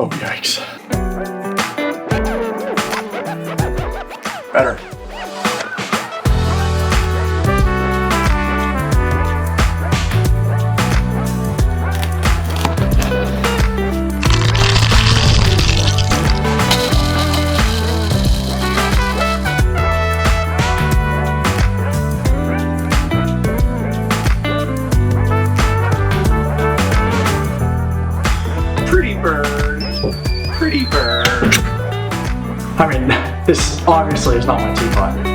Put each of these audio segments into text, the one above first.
Oh, yikes. Better. Pretty bird. I mean, this obviously is not my teapot.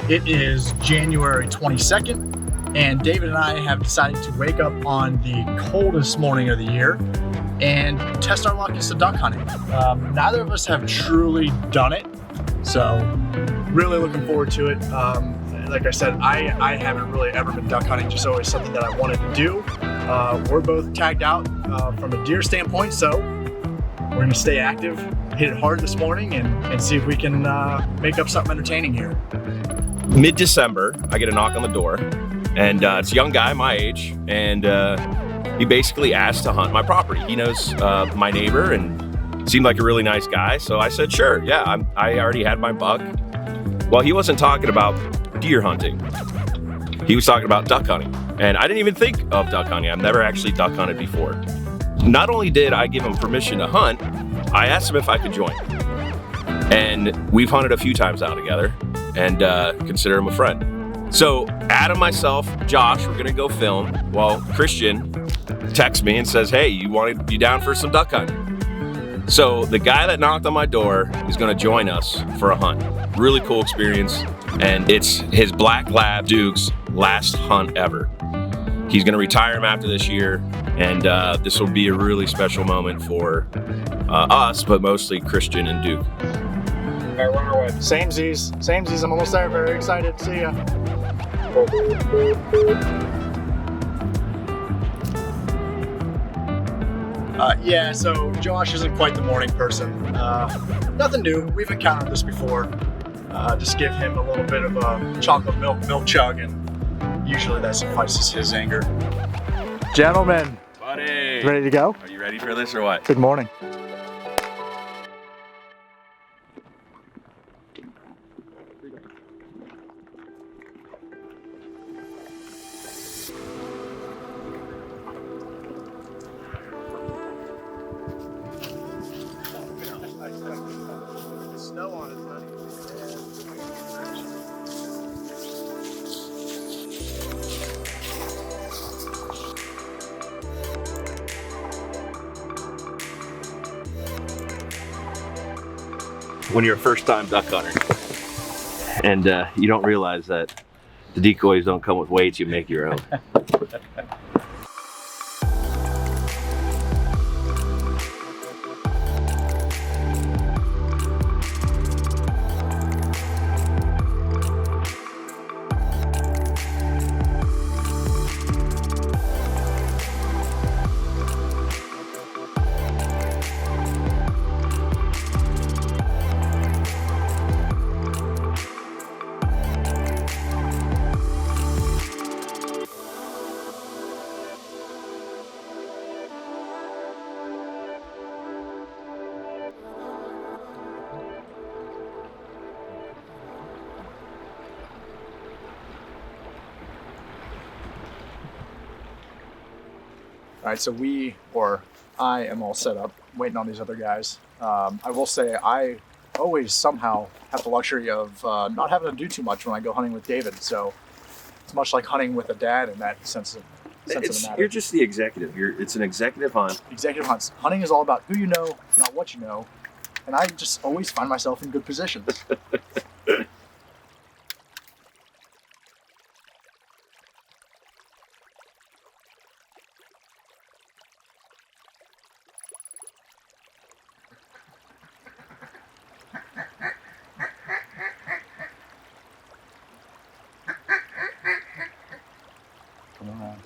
It is January 22nd, and David and I have decided to wake up on the coldest morning of the year and test our luck as to duck hunting. Neither of us have truly done it, so really looking forward to it. Like I said, I haven't really ever been duck hunting, just always something that I wanted to do. We're both tagged out from a deer standpoint, so we're gonna stay active, hit it hard this morning, and see if we can make up something entertaining here. Mid-December, I get a knock on the door, and it's a young guy my age, and he basically asked to hunt my property. He knows my neighbor and seemed like a really nice guy, so I said, sure, yeah, I already had my buck. Well, he wasn't talking about deer hunting. He was talking about duck hunting, and I didn't even think of duck hunting. I've never actually duck hunted before. Not only did I give him permission to hunt, I asked him if I could join. And we've hunted a few times out together, and consider him a friend. So Adam, myself, Josh, we're gonna go film. Well, Christian texts me and says, hey, you down for some duck hunting? So the guy that knocked on my door is gonna join us for a hunt. Really cool experience, and it's his Black Lab Duke's last hunt ever. He's gonna retire him after this year, and this will be a really special moment for us, but mostly Christian and Duke. All right, we're on our way. Samesies, I'm almost there. Very excited. See ya. Yeah, so Josh isn't quite the morning person. Nothing new. We've encountered this before. Just give him a little bit of a chocolate milk chug, and usually that suffices his anger. Gentlemen, buddy, ready to go? Are you ready for this or what? Good morning. Snow on it, buddy. When you're a first-time duck hunter, and you don't realize that the decoys don't come with weights, you make your own. right, so I am all set up, waiting on these other guys. I will say I always somehow have the luxury of not having to do too much when I go hunting with David. So it's much like hunting with a dad in that sense of the matter. You're just the executive. It's an executive hunt. Executive hunts. Hunting is all about who you know, not what you know. And I just always find myself in good positions. Come on.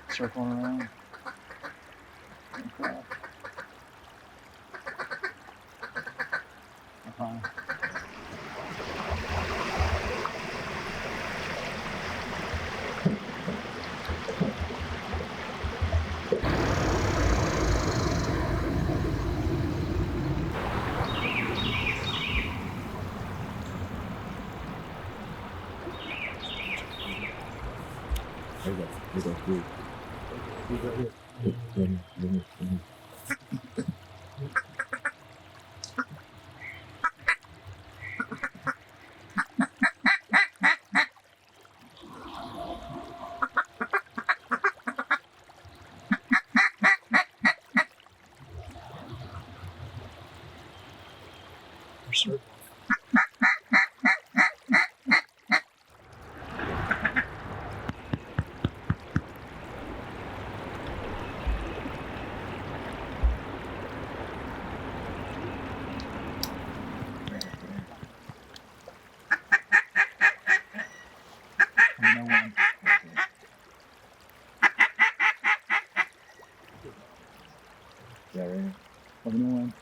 Circling around. Okay. Sure. Yeah, right. Let me know when.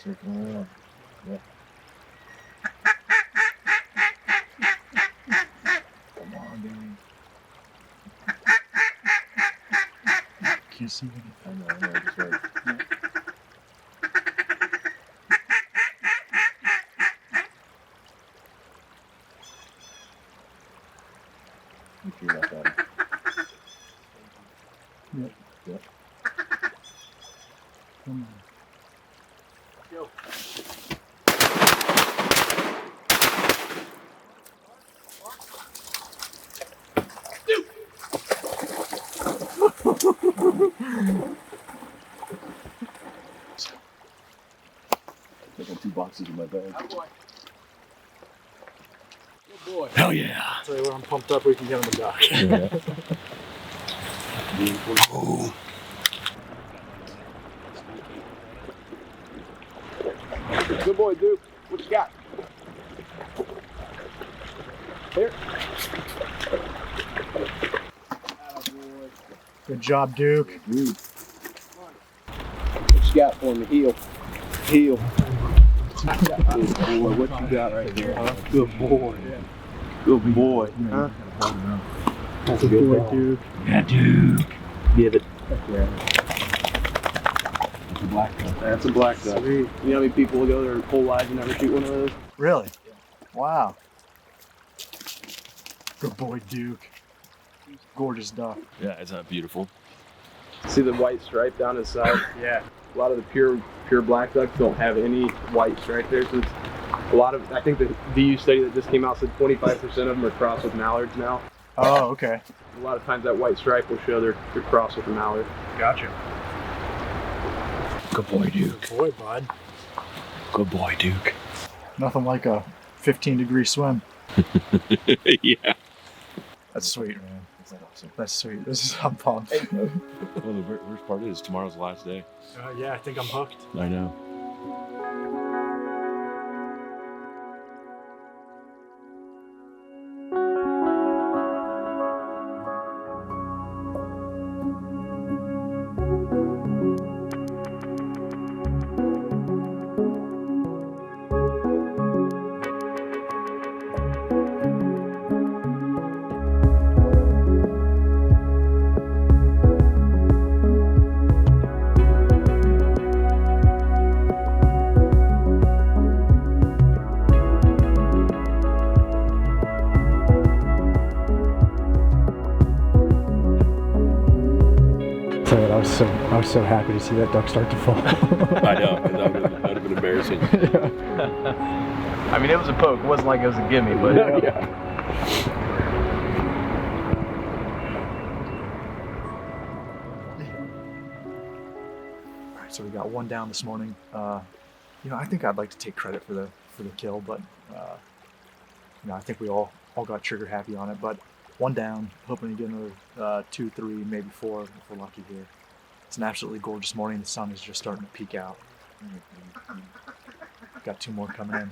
Circling around. Yep. Come on, dude. Can't see anything. I know, just right. Yep. You feel like that. Yep. Yep. Come on. Go. I got 2 boxes in my bag. Oh boy. Good boy. Hell yeah. I'll tell you what, I'm pumped up we can get on the dock. Yeah. Oh. Good boy, Duke. What you got? Here. Good job, Duke. What you got for me? Heel. Heel. Good boy. What you got right there, huh? Good boy. Good boy. Huh? That's a good boy, Duke. Yeah, Duke. Give it. Yeah. That's a black duck. That's a black duck. Sweet. You know how many people will go their whole lives and never shoot one of those? Really? Yeah. Wow. Good boy, Duke. Gorgeous duck. Yeah, isn't that beautiful? See the white stripe down his side? Yeah. A lot of the pure black ducks don't have any white stripe there. So it's a lot of, I think the VU study that just came out said 25% of them are crossed with mallards now. Oh, okay. A lot of times that white stripe will show they're crossed with a mallard. Gotcha. Good boy, Duke. Good boy, bud. Good boy, Duke. Nothing like a 15-degree swim. Yeah. That's sweet, man. That's sweet. I'm pumped. Well, the worst part is tomorrow's the last day. Yeah, I think I'm hooked. I know. I was so happy to see that duck start to fall. I know, because that would have been embarrassing. I mean, it was a poke. It wasn't like it was a gimme, but Yeah. All right, so we got one down this morning. You know, I think I'd like to take credit for the kill, but you know, I think we all got trigger happy on it. But one down, hoping to get another 2, 3, maybe 4 if we're lucky here. It's an absolutely gorgeous morning. The sun is just starting to peek out. Got 2 more coming in.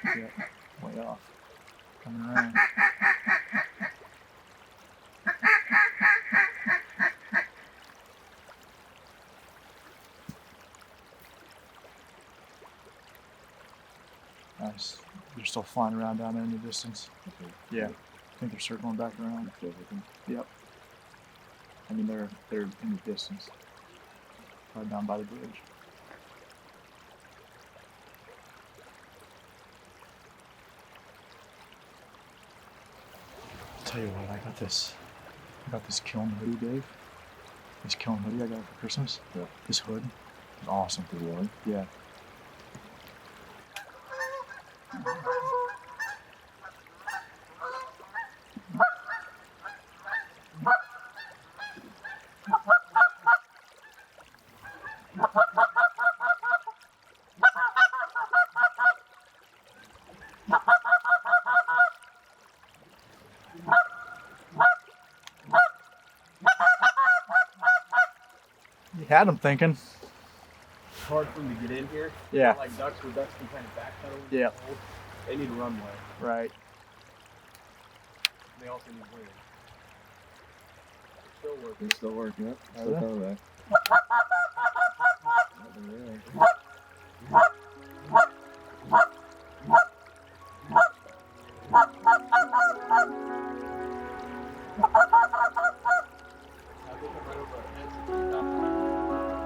Yeah, way off. Coming around. Nice. They're still flying around down there in the distance. Okay. Yeah. I think they're circling back around. Yep. I mean, they're in the distance. Right down by the bridge. I'll tell you what, I got this kiln hoodie, Dave. This kiln hoodie I got for Christmas. Yeah. This hood is awesome. Good one. Yeah. You had them thinking. It's hard for them to get in here. Yeah. Like ducks, where ducks can kind of backpedal. Yeah. They need a runway. Right. They also need wind. Still working. It's still working. Yep. Are Still they? coming back.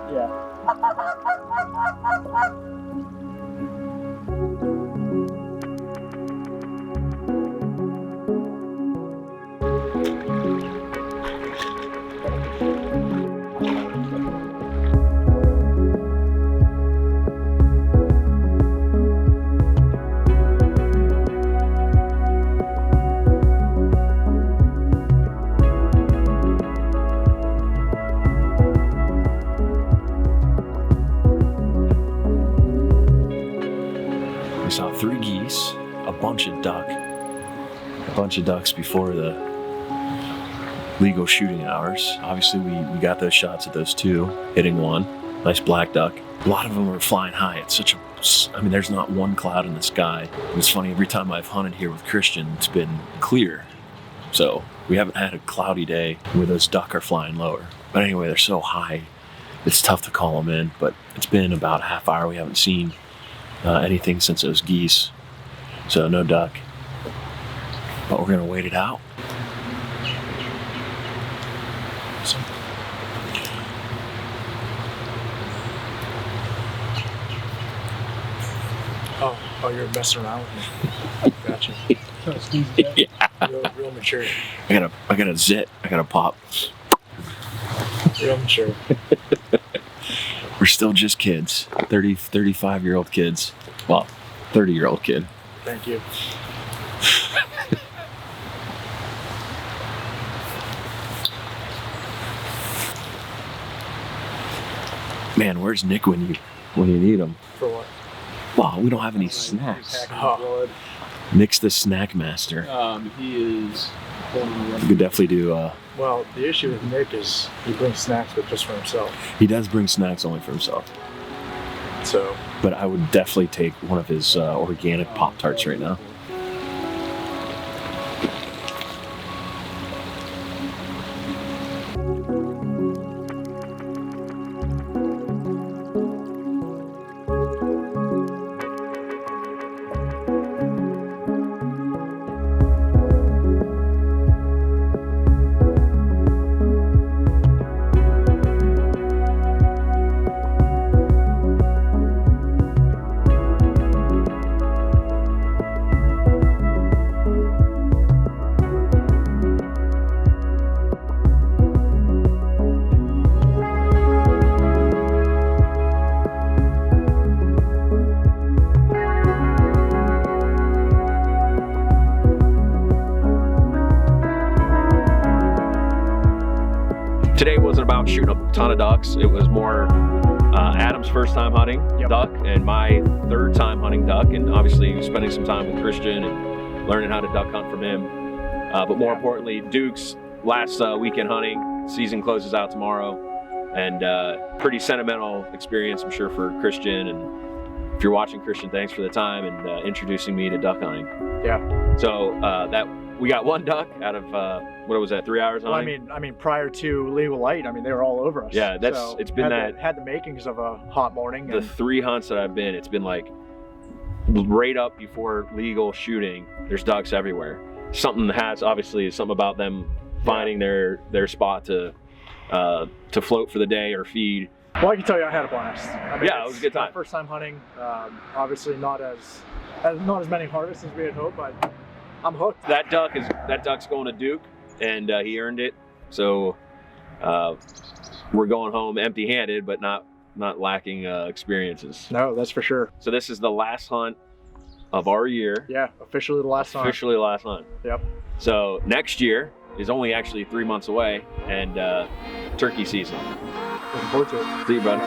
Yeah. We saw 3 geese, a bunch of ducks before the legal shooting hours. Obviously, we got those shots at those 2, hitting 1, nice black duck. A lot of them are flying high. I mean, there's not one cloud in the sky. And it's funny, every time I've hunted here with Christian, it's been clear. So we haven't had a cloudy day where those duck are flying lower. But anyway, they're so high, it's tough to call them in. But it's been about a half hour. We haven't seen anything since those geese. So no duck. But we're gonna wait it out. Oh, you're messing around with me. Gotcha. Yeah. Real mature. I got a zit. I got a pop. Real mature. We're still just kids. 35-year-old kids. Well, 30-year-old kid. Thank you. Man, where's Nick when you need him? For what? Well, we don't have any snacks. Oh. Nick's the snack master. He is. We could definitely do. Well, the issue with Nick is he brings snacks, but just for himself. He does bring snacks only for himself. So. But I would definitely take one of his organic Pop-Tarts right now. about shooting a ton of ducks. It was more Adam's first time hunting duck and my third time hunting duck, and obviously spending some time with Christian and learning how to duck hunt from him. But more importantly, Duke's last weekend hunting. Season closes out tomorrow, and pretty sentimental experience, I'm sure, for Christian. And if you're watching, Christian, thanks for the time and introducing me to duck hunting. Yeah. So that we got one duck out of what was that, 3 hours hunting? Well, I mean, prior to legal light, I mean, they were all over us. Yeah, that's so it's been had the makings of a hot morning. The 3 hunts that I've been, it's been like right up before legal shooting. There's ducks everywhere. Something about them finding their spot to float for the day or feed. Well, I can tell you, I had a blast. I mean, yeah, it was a good time. My first time hunting. Obviously, not as many harvests as we had hoped, but I'm hooked. That duck's going to Duke, and he earned it. So we're going home empty-handed, but not lacking experiences. No, that's for sure. So this is the last hunt of our year. Yeah, officially the last hunt. Officially the last hunt. Yep. So next year is only actually 3 months away, and turkey season. Looking forward to it. See you, brother.